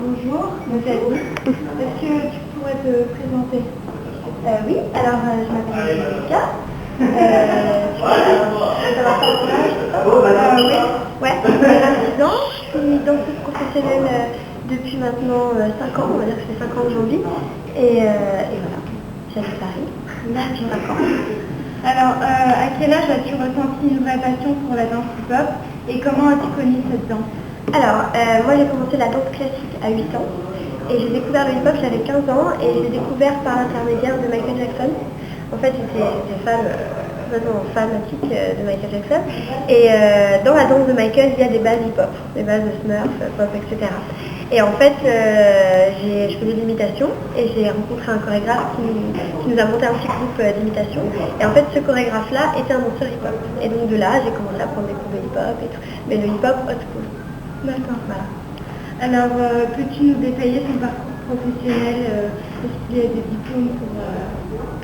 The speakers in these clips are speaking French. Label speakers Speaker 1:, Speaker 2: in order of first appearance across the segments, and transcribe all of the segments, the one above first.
Speaker 1: bonjour, Nathalie. Est-ce que tu pourrais te présenter?
Speaker 2: Oui, alors je m'appelle Jessica. Tu peux savoir ton âge?
Speaker 1: Oui.
Speaker 2: Ouais, j'ai 26 ans. Je suis danseuse professionnelle depuis maintenant 5 ans, on va dire que c'est 5 ans aujourd'hui. Et voilà, j'habite Paris. J'ai 5 ans.
Speaker 1: Alors, à quel âge as-tu ressenti une vraie passion pour la danse hip-hop et comment as-tu connu cette danse?
Speaker 2: Alors, moi j'ai commencé la danse classique à 8 ans. Et j'ai découvert le hip-hop, j'avais 15 ans, et je l'ai découvert par l'intermédiaire de Michael Jackson. En fait, j'étais complètement fanatique de Michael Jackson. Et dans la danse de Michael, il y a des bases hip-hop, des bases de Smurf, pop, etc. Et en fait, je faisais de l'imitation, et j'ai rencontré un chorégraphe qui nous a monté un petit groupe d'imitation. Et en fait, ce chorégraphe-là était un danseur hip-hop. Et donc de là, j'ai commencé à prendre des cours de hip-hop et tout. Mais le hip-hop old school.
Speaker 1: D'accord.
Speaker 2: Voilà.
Speaker 1: Alors, peux-tu nous détailler ton parcours professionnel? Est-ce qu'il y a des diplômes pour...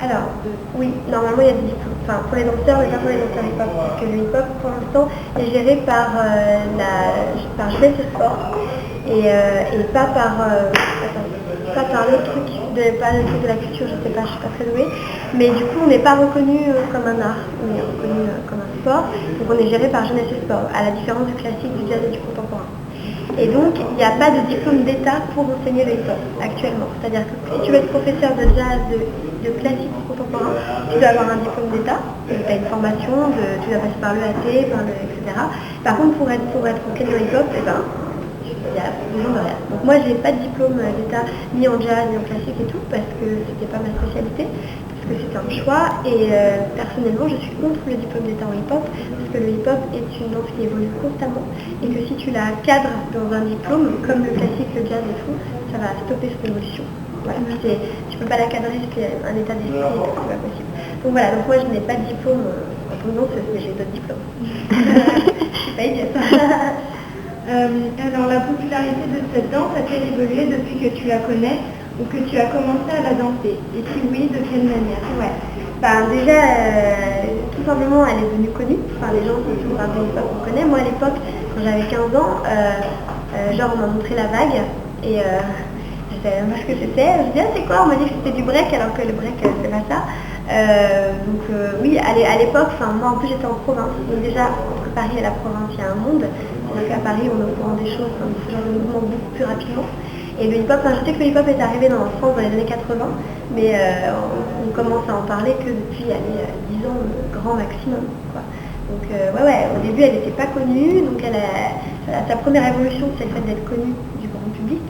Speaker 2: Alors, oui, normalement il y a des diplômes. Enfin, pour les danseurs, mais pas pour les danseurs hip-hop. Parce que le hip-hop, pour l'instant, est géré par Jeunesse et Sport. Et pas par... pas par le truc de la culture, je sais pas, je suis pas très douée. Mais du coup, on n'est pas reconnu comme un art, on est reconnu comme un sport. Donc on est géré par Jeunesse et Sport, à la différence du classique, du jazz et du contemporain. Et donc, il n'y a pas de diplôme d'État pour enseigner le hip-hop actuellement. C'est-à-dire que si tu veux être professeur de jazz, de classique ou contemporain, tu dois avoir un diplôme d'État. Tu as une formation, tu dois passer par l'EAT, etc. Par contre, pour être enseigné en hip-hop, il y a besoin de rien. Donc moi, j'ai pas de diplôme d'État ni en jazz, ni en classique et tout, parce que c'était pas ma spécialité. Parce que c'était un choix et personnellement je suis contre le diplôme d'État en hip-hop parce que le hip-hop est une danse qui évolue constamment et que si tu la cadres dans un diplôme comme le classique, le jazz et tout, ça va stopper son évolution. Voilà, tu peux pas la cadrer, c'est un état d'esprit, c'est pas possible. Donc voilà, donc moi je n'ai pas de diplôme en tant que danseuse, mais j'ai d'autres diplômes. Je suis pas idiote.
Speaker 1: Alors la popularité de cette danse a-t-elle évolué depuis que tu la connais ou que tu as commencé à la danser? Et si oui, de quelle manière?
Speaker 2: Ouais. Déjà, tout simplement, elle est devenue connue. Enfin, les gens qui sont par de hip-hop, on connaît. Moi, à l'époque, quand j'avais 15 ans, on m'a montré la vague et je savais même pas ce que c'était. Je me dis, ah, c'est quoi? On m'a dit que c'était du break, alors que le break, c'est pas ça. Oui, à l'époque, moi, en plus, j'étais en province. Donc déjà, entre Paris et la province, il y a un monde. C'est-à-dire qu'à Paris, on est au courant des choses, ce genre de mouvement beaucoup plus rapidement. Et le hip-hop, je sais que le hip-hop est arrivé dans la France dans les années 80, mais on commence à en parler que depuis 10 ans, grand maximum. Quoi. Donc au début elle n'était pas connue, donc sa première évolution c'est le fait d'être connue du grand public,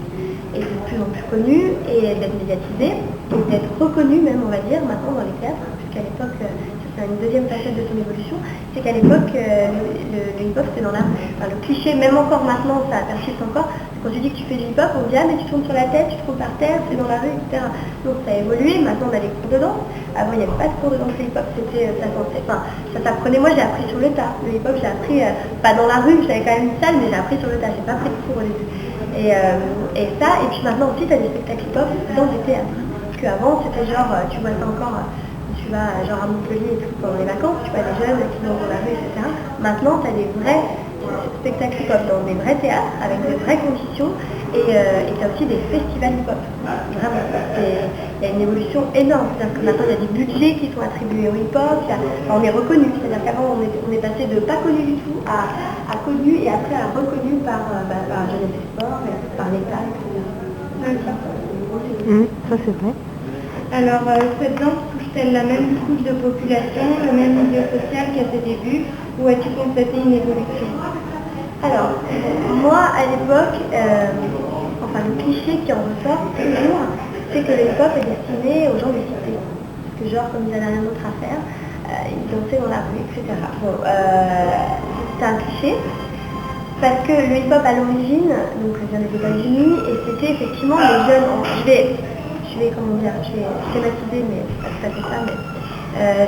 Speaker 2: et de plus en plus connue, et d'être médiatisée, et d'être reconnue même on va dire maintenant dans les théâtres, puisqu'à l'époque, c'est une deuxième facette de son évolution, c'est qu'à l'époque le hip-hop c'était dans le cliché, même encore maintenant ça persiste encore. Quand tu dis que tu fais du hip-hop, on dit ah mais tu tournes sur la tête, tu te tournes par terre, c'est dans la rue, etc. Donc ça a évolué, maintenant on a des cours de danse. Avant il n'y avait pas de cours de danse hip-hop, ça s'apprenait, moi j'ai appris sur le tas. Le hip-hop j'ai appris, pas dans la rue, j'avais quand même une salle, mais j'ai appris sur le tas, j'ai pas pris de cours au début. Et puis maintenant aussi tu as des spectacles hip-hop dans des théâtres. Parce qu'avant c'était genre, tu vois ça encore, tu vas genre à Montpellier et tout pendant les vacances, tu vois des jeunes qui dansent dans la rue, etc. Maintenant tu as des vrais spectacles hip-hop dans des vrais théâtres, avec de vraies conditions, et tu as aussi des festivals hip-hop. Vraiment, il y a une évolution énorme. C'est-à-dire que maintenant, il y a des budgets qui sont attribués au hip-hop, on est reconnu. C'est-à-dire qu'avant, on est passé de pas connu du tout à connu, et après à reconnu par Jeunesse et Sport, par l'État, etc.
Speaker 3: Ça c'est vrai.
Speaker 1: Alors, cette danse touche-t-elle la même couche de population, le même milieu social qu'à ses débuts, ou as-tu constaté une évolution?
Speaker 2: Alors, moi, à l'époque, le cliché qui en ressort toujours, c'est que le hip-hop est destiné aux gens des cités. Parce que genre, comme ils n'avaient rien d'autre à faire, ils dansaient dans la rue, etc. Bon, c'est un cliché. Parce que le hip-hop à l'origine, donc vient des États-Unis, et c'était effectivement les jeunes, je vais schématiser, mais c'est pas tout à fait ça, mais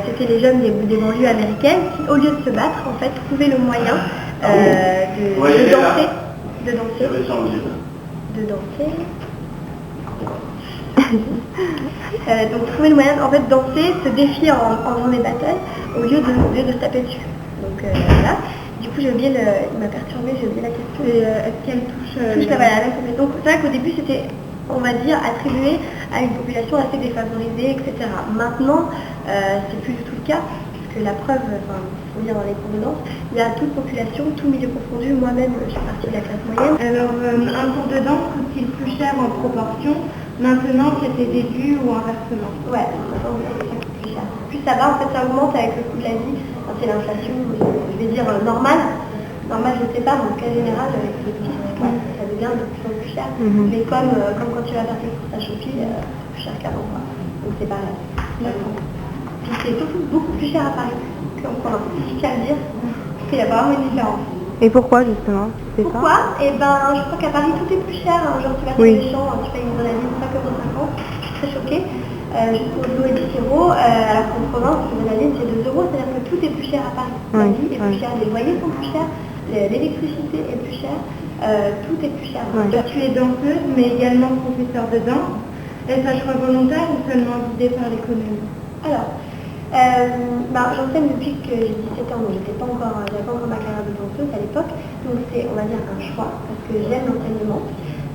Speaker 2: c'était les jeunes des banlieues américaines qui, au lieu de se battre, en fait, trouvaient le moyen de danser. Donc trouver le moyen en fait danser, se défier en faisant des battles au lieu de se taper dessus. Donc voilà. Du coup, j'ai oublié, il m'a perturbée, j'ai oublié la question.
Speaker 1: Est-ce qu'elle touche...
Speaker 2: la même population. Donc c'est vrai qu'au début, c'était, on va dire, attribué à une population assez défavorisée, etc. Maintenant, c'est plus du tout le cas, puisque la preuve, enfin, il faut lire dans les convenances, il y a toute population, tout milieu confondu. Moi-même, je suis partie de la classe moyenne.
Speaker 1: Alors, un cours de danse coûte-t-il plus cher en proportion maintenant qu'à tes débuts ou inversement?
Speaker 2: Ouais, maintenant, ça coûte plus cher. Plus ça va, en fait, ça augmente avec le coût de la vie. Enfin, c'est l'inflation, je vais dire normale. Normal, je sais pas, mais en cas général, c'est petit, ça devient de plus en plus cher. Mais comme quand tu vas faire tes courses à Shopee, c'est plus cher qu'avant, quoi. Donc c'est pareil. Puis c'est surtout beaucoup plus cher à Paris qu'en province. Si je tiens à le dire, il y a vraiment une différence.
Speaker 3: Et pourquoi justement?
Speaker 2: Pourquoi? Eh ben, je crois qu'à Paris tout est plus cher. Hein. Genre tu vas dans les champs, tu payes une grenadine 5,50 €. Je suis très choquée. Juste pour de l'eau et du sirop, alors qu'en province, une grenadine c'est 2 €. C'est-à-dire que tout est plus cher à Paris. La vie est plus chère, les loyers sont plus chers, l'électricité est plus chère, tout est plus cher.
Speaker 1: Tu es danseuse, mais également professeur de danse. Est-ce un choix volontaire ou seulement guidé par l'économie?
Speaker 2: Alors, j'enseigne depuis que j'ai 17 ans, donc j'avais pas encore ma carrière de danseuse à l'époque, donc c'est, on va dire, un choix, parce que j'aime l'enseignement.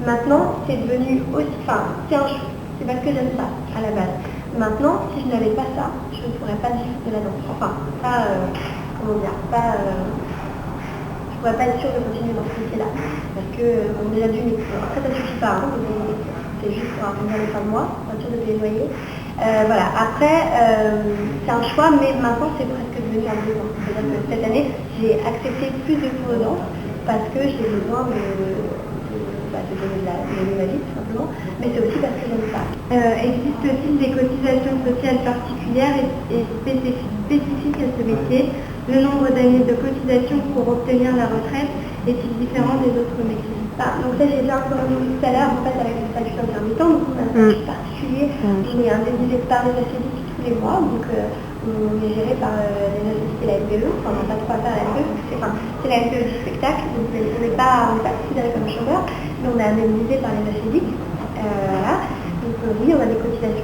Speaker 2: Maintenant, c'est devenu aussi, c'est un choix, c'est parce que j'aime ça, à la base. Maintenant, si je n'avais pas ça, je ne pourrais pas vivre de la danse. Enfin, je ne pourrais pas être sûre de continuer dans ce métier-là, parce que, déjà d'une, après ça suffit pas, hein, c'est juste pour arrondir les fins de mois, pour être sûr de payer le loyer. Voilà. Après, c'est un choix, mais maintenant c'est presque devenu un besoin. C'est-à-dire que cette année, j'ai accepté plus de cours de danse parce que j'ai besoin de donner ma vie, tout simplement. Mais c'est aussi parce que j'aime ça.
Speaker 1: Existe-t-il des cotisations sociales particulières et spécifiques à ce métier? Le nombre d'années de cotisation pour obtenir la retraite est-il différent des autres métiers?
Speaker 2: Donc ça, j'ai déjà un peu remonté tout à l'heure, en fait, avec le statut d'intermittent, donc on a un statut particulier, on est indemnisé par les ACDIC tous les mois, donc on est géré par les ACDIC et la FBE, enfin on n'a pas trop à faire à la FBE, c'est la FBE du spectacle, donc on n'est pas considéré comme chômeur, mais on est indemnisé par les ACDIC, voilà. Donc oui, on a des cotisations